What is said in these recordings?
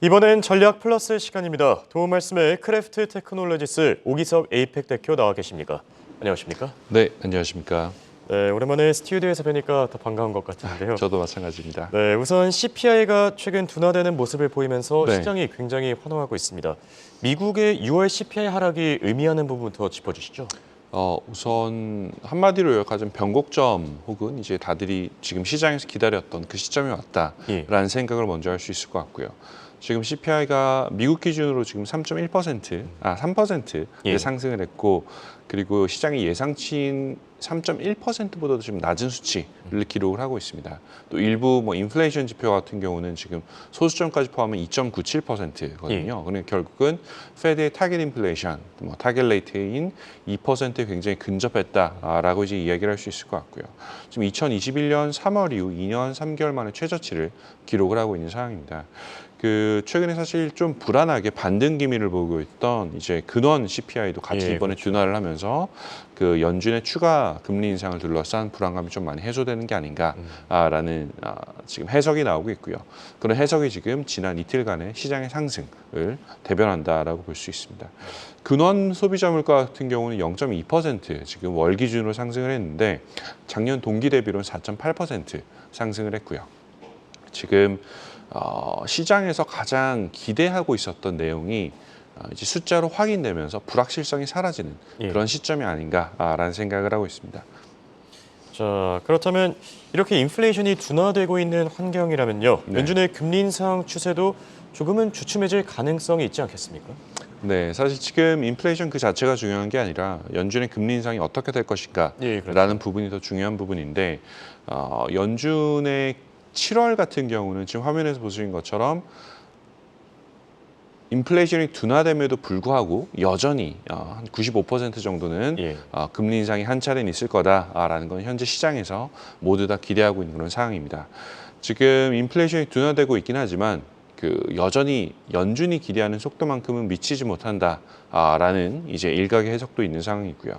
이번엔 전략 플러스 시간입니다. 도움 말씀에 크래프트 테크놀로지스 오기석 에이펙 대표 나와 계십니까? 안녕하십니까? 네, 안녕하십니까. 네, 오랜만에 스튜디오에서 뵈니까 더 반가운 것 같은데요. 저도 마찬가지입니다. 네, 우선 CPI가 최근 둔화되는 모습을 보이면서 네. 시장이 굉장히 환호하고 있습니다. 미국의 6월 CPI 하락이 의미하는 부분부터 짚어주시죠. 우선 한마디로 요약하자면 변곡점 혹은 이제 다들이 지금 시장에서 기다렸던 그 시점이 왔다라는 생각을 먼저 할 수 있을 것 같고요. 지금 CPI가 미국 기준으로 지금 3% 예. 상승을 했고, 그리고 시장의 예상치인 3.1%보다도 지금 낮은 수치를 기록을 하고 있습니다. 또 일부 인플레이션 지표 같은 경우는 지금 소수점까지 포함하면 2.97%거든요. 그러니까 결국은 페드의 타겟 인플레이션, 타겟 레이트인 2%에 굉장히 근접했다라고 이제 이야기를 할 수 있을 것 같고요. 지금 2021년 3월 이후 2년 3개월 만에 최저치를 기록을 하고 있는 상황입니다. 최근에 사실 좀 불안하게 반등 기미를 보고 있던 이제 근원 CPI도 같이 이번에 그렇죠. 둔화를 하면서 그 연준의 추가 금리 인상을 둘러싼 불안감이 좀 많이 해소되는 게 아닌가라는 지금 해석이 나오고 있고요. 그런 해석이 지금 지난 이틀간의 시장의 상승을 대변한다라고 볼 수 있습니다. 근원 소비자 물가 같은 경우는 0.2% 지금 월 기준으로 상승을 했는데 작년 동기 대비로는 4.8% 상승을 했고요. 지금 시장에서 가장 기대하고 있었던 내용이 이제 숫자로 확인되면서 불확실성이 사라지는 그런 시점이 아닌가라는 생각을 하고 있습니다. 자, 그렇다면 이렇게 인플레이션이 둔화되고 있는 환경이라면요. 네. 연준의 금리 인상 추세도 조금은 주춤해질 가능성이 있지 않겠습니까? 네, 사실 지금 인플레이션 그 자체가 중요한 게 아니라 연준의 금리 인상이 어떻게 될 것인가라는 그렇죠. 부분이 더 중요한 부분인데, 연준의 7월 같은 경우는 지금 화면에서 보시는 것처럼 인플레이션이 둔화됨에도 불구하고 여전히 한 95% 정도는 금리 인상이 한 차례는 있을 거다라는 건 현재 시장에서 모두 다 기대하고 있는 그런 상황입니다. 지금 인플레이션이 둔화되고 있긴 하지만 여전히 연준이 기대하는 속도만큼은 미치지 못한다라는 이제 일각의 해석도 있는 상황이고요.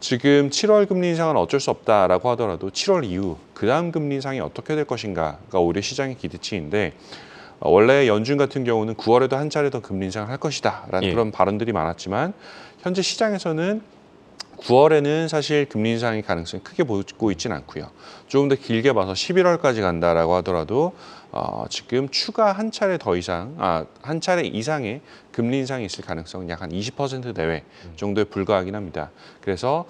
지금 7월 금리 인상은 어쩔 수 없다라고 하더라도 7월 이후 그 다음 금리 인상이 어떻게 될 것인가가 오히려 시장의 기대치인데, 원래 연준 같은 경우는 9월에도 한 차례 더 금리 인상을 할 것이다라는 그런 발언들이 많았지만 현재 시장에서는 9월에는 사실 금리 인상의 가능성이 크게 보고 있지는 않고요. 조금 더 길게 봐서 11월까지 간다라고 하더라도 지금 추가 한 차례 한 차례 이상의 금리 인상이 있을 가능성은 약 한 20% 내외 정도에 불과하긴 합니다. 그래서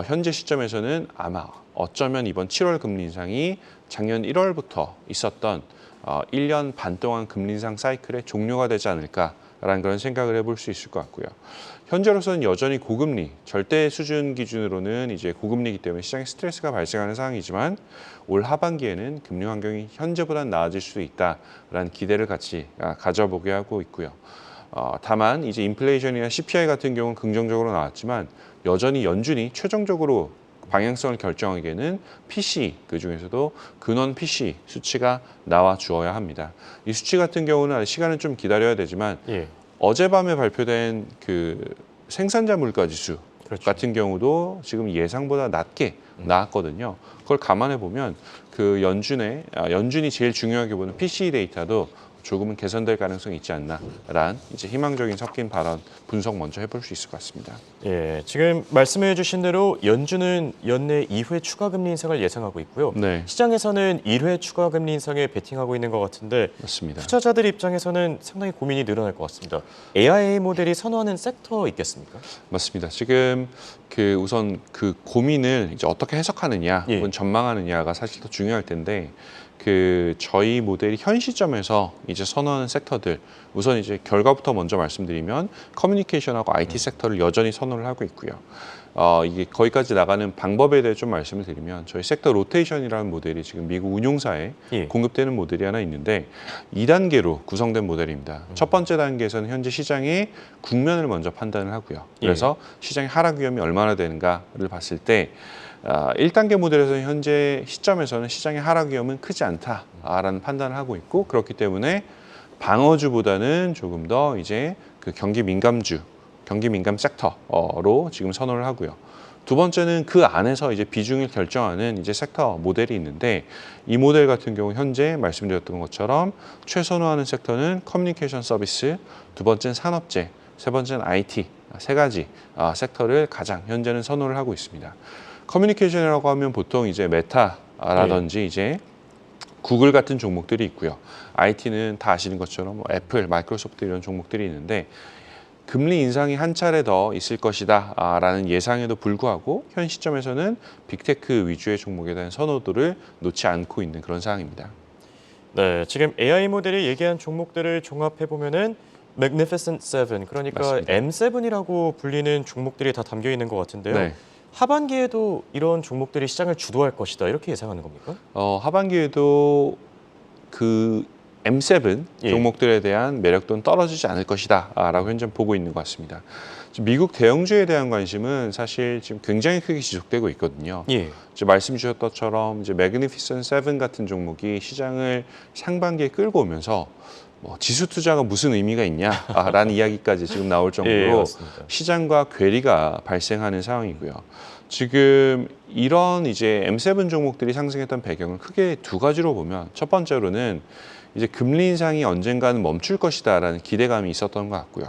현재 시점에서는 아마 어쩌면 이번 7월 금리 인상이 작년 1월부터 있었던 1년 반 동안 금리 인상 사이클의 종료가 되지 않을까라는 그런 생각을 해볼 수 있을 것 같고요. 현재로서는 여전히 고금리, 절대 수준 기준으로는 이제 고금리이기 때문에 시장에 스트레스가 발생하는 상황이지만 올 하반기에는 금리 환경이 현재보다는 나아질 수도 있다라는 기대를 같이 가져보게 하고 있고요. 다만 이제 인플레이션이나 CPI 같은 경우는 긍정적으로 나왔지만 여전히 연준이 최종적으로 방향성을 결정하기에는 PCE, 그중에서도 근원 PCE 수치가 나와 주어야 합니다. 이 수치 같은 경우는 시간은 좀 기다려야 되지만 어젯밤에 발표된 생산자 물가 지수 같은 경우도 지금 예상보다 낮게 나왔거든요. 그걸 감안해 보면 연준이 제일 중요하게 보는 PCE 데이터도 조금은 개선될 가능성이 있지 않나라는 이제 희망적인 섞인 발언 분석 먼저 해볼 수 있을 것 같습니다. 지금 말씀해 주신 대로 연준은 연내 2회 추가 금리 인상을 예상하고 있고요. 네. 시장에서는 1회 추가 금리 인상에 베팅하고 있는 것 같은데 맞습니다. 투자자들 입장에서는 상당히 고민이 늘어날 것 같습니다. AI 모델이 선호하는 섹터 있겠습니까? 맞습니다. 지금 우선 고민을 이제 어떻게 해석하느냐 혹은 전망하느냐가 사실 더 중요할 텐데, 저희 모델이 현 시점에서 이제 선호하는 섹터들, 우선 이제 결과부터 먼저 말씀드리면 커뮤니케이션하고 IT 섹터를 여전히 선호를 하고 있고요. 이게 거기까지 나가는 방법에 대해 좀 말씀을 드리면, 저희 섹터 로테이션이라는 모델이 지금 미국 운용사에 공급되는 모델이 하나 있는데 2단계로 구성된 모델입니다. 첫 번째 단계에서는 현재 시장의 국면을 먼저 판단을 하고요. 그래서 시장의 하락 위험이 얼마나 되는가를 봤을 때 1단계 모델에서는 현재 시점에서는 시장의 하락 위험은 크지 않다라는 판단을 하고 있고, 그렇기 때문에 방어주보다는 조금 더 이제 경기 민감 섹터로 지금 선호를 하고요. 두 번째는 그 안에서 이제 비중을 결정하는 이제 섹터 모델이 있는데 이 모델 같은 경우 현재 말씀드렸던 것처럼 최선호하는 섹터는 커뮤니케이션 서비스, 두 번째는 산업재, 세 번째는 IT, 세 가지 섹터를 가장 현재는 선호를 하고 있습니다. 커뮤니케이션이라고 하면 보통 이제 메타라든지 이제 구글 같은 종목들이 있고요. IT는 다 아시는 것처럼 뭐 애플, 마이크로소프트 이런 종목들이 있는데 금리 인상이 한 차례 더 있을 것이다 라는 예상에도 불구하고 현 시점에서는 빅테크 위주의 종목에 대한 선호도를 놓지 않고 있는 그런 상황입니다. 네, 지금 AI 모델이 얘기한 종목들을 종합해 보면은 Magnificent Seven, 그러니까 맞습니다. M7이라고 불리는 종목들이 다 담겨 있는 것 같은데요. 네. 하반기에도 이런 종목들이 시장을 주도할 것이다, 이렇게 예상하는 겁니까? 하반기에도 그 M7 예. 종목들에 대한 매력도는 떨어지지 않을 것이다 라고 현재 보고 있는 것 같습니다. 지금 미국 대형주에 대한 관심은 사실 지금 굉장히 크게 지속되고 있거든요. 예. 이제 말씀 주셨던 것처럼 이제 Magnificent Seven 같은 종목이 시장을 상반기에 끌고 오면서 뭐 지수 투자가 무슨 의미가 있냐라는 이야기까지 지금 나올 정도로 예, 맞습니다. 시장과 괴리가 발생하는 상황이고요. 지금 이런 이제 M7 종목들이 상승했던 배경을 크게 두 가지로 보면 첫 번째로는 이제 금리 인상이 언젠가는 멈출 것이다라는 기대감이 있었던 것 같고요.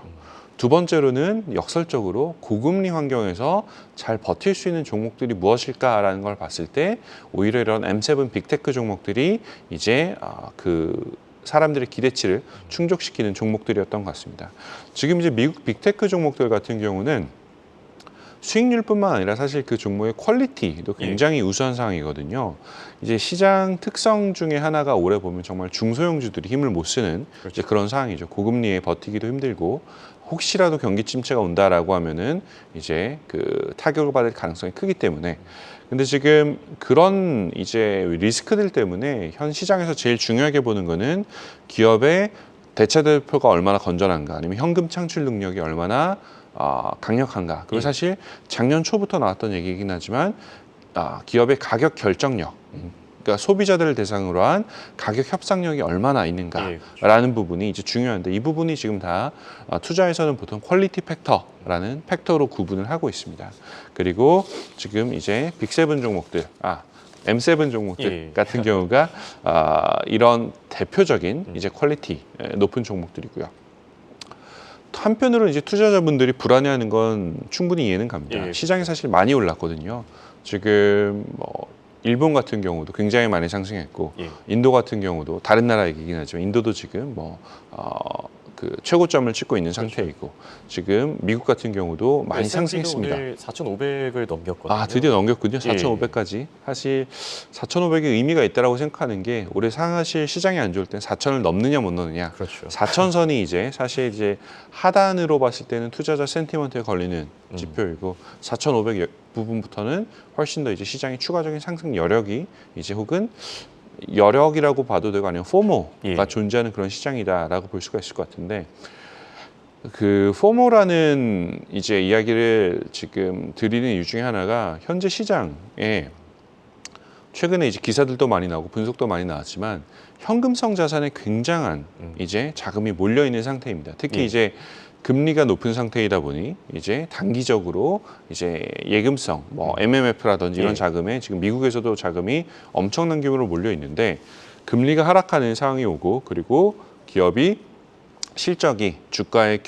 두 번째로는 역설적으로 고금리 환경에서 잘 버틸 수 있는 종목들이 무엇일까라는 걸 봤을 때 오히려 이런 M7 빅테크 종목들이 이제 그 사람들의 기대치를 충족시키는 종목들이었던 것 같습니다. 지금 이제 미국 빅테크 종목들 같은 경우는 수익률뿐만 아니라 사실 그 종목의 퀄리티도 굉장히 우수한 상황이거든요. 이제 시장 특성 중에 하나가 올해 보면 정말 중소형주들이 힘을 못 쓰는 이제 그런 상황이죠. 고금리에 버티기도 힘들고 혹시라도 경기 침체가 온다라고 하면은 이제 그 타격을 받을 가능성이 크기 때문에 근데 지금 그런 이제 리스크들 때문에 현 시장에서 제일 중요하게 보는 거는 기업의 대차 대표가 얼마나 건전한가 아니면 현금 창출 능력이 얼마나 강력한가. 그리고 사실 작년 초부터 나왔던 얘기이긴 하지만 기업의 가격 결정력, 그러니까 소비자들을 대상으로 한 가격 협상력이 얼마나 있는가라는 부분이 이제 중요한데 이 부분이 지금 다 투자에서는 보통 퀄리티 팩터라는 팩터로 구분을 하고 있습니다. 그리고 지금 이제 빅7 종목들, M7 종목들 같은 경우가 이런 대표적인 이제 퀄리티 높은 종목들이고요. 한편으로 이제 투자자분들이 불안해하는 건 충분히 이해는 갑니다. 시장이 사실 많이 올랐거든요. 지금 뭐 일본 같은 경우도 굉장히 많이 상승했고 인도 같은 경우도 다른 나라 얘기긴 하지만 인도도 지금 그 최고점을 찍고 있는 상태이고 지금 미국 같은 경우도 많이 상승했습니다. 오늘 4,500을 넘겼거든요. 드디어 넘겼군요. 4,500까지. 사실 4,500의 의미가 있다라고 생각하는 게 올해 사실 시장이 안 좋을 땐 4,000을 넘느냐 못 넘느냐. 그렇죠. 4,000선이 이제 사실 이제 하단으로 봤을 때는 투자자 센티먼트에 걸리는 지표이고 4,500 부분부터는 훨씬 더 이제 시장의 추가적인 상승 여력이 이제 혹은 여력이라고 봐도 되고 아니면 포모가 존재하는 그런 시장이다라고 볼 수가 있을 것 같은데 그 포모라는 이제 이야기를 지금 드리는 이유 중에 하나가 현재 시장에 최근에 이제 기사들도 많이 나오고 분석도 많이 나왔지만 현금성 자산에 굉장한 이제 자금이 몰려 있는 상태입니다. 특히 이제 금리가 높은 상태이다 보니 이제 단기적으로 이제 예금성, 뭐 MMF라든지 이런 자금에 지금 미국에서도 자금이 엄청난 규모로 몰려 있는데 금리가 하락하는 상황이 오고 그리고 기업이 실적이 주가의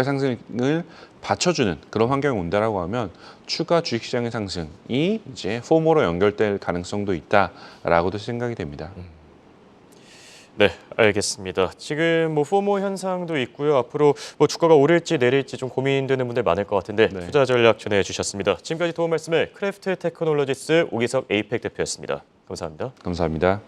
상승을 받쳐주는 그런 환경이 온다라고 하면 추가 주식시장의 상승이 이제 포모로 연결될 가능성도 있다라고도 생각이 됩니다. 네, 알겠습니다. 지금 뭐 포모 현상도 있고요. 앞으로 뭐 주가가 오를지 내릴지 좀 고민되는 분들 많을 것 같은데 투자 전략 전해주셨습니다. 지금까지 도움 말씀을 크래프트 테크놀로지스 오기석 에이펙 대표였습니다. 감사합니다. 감사합니다.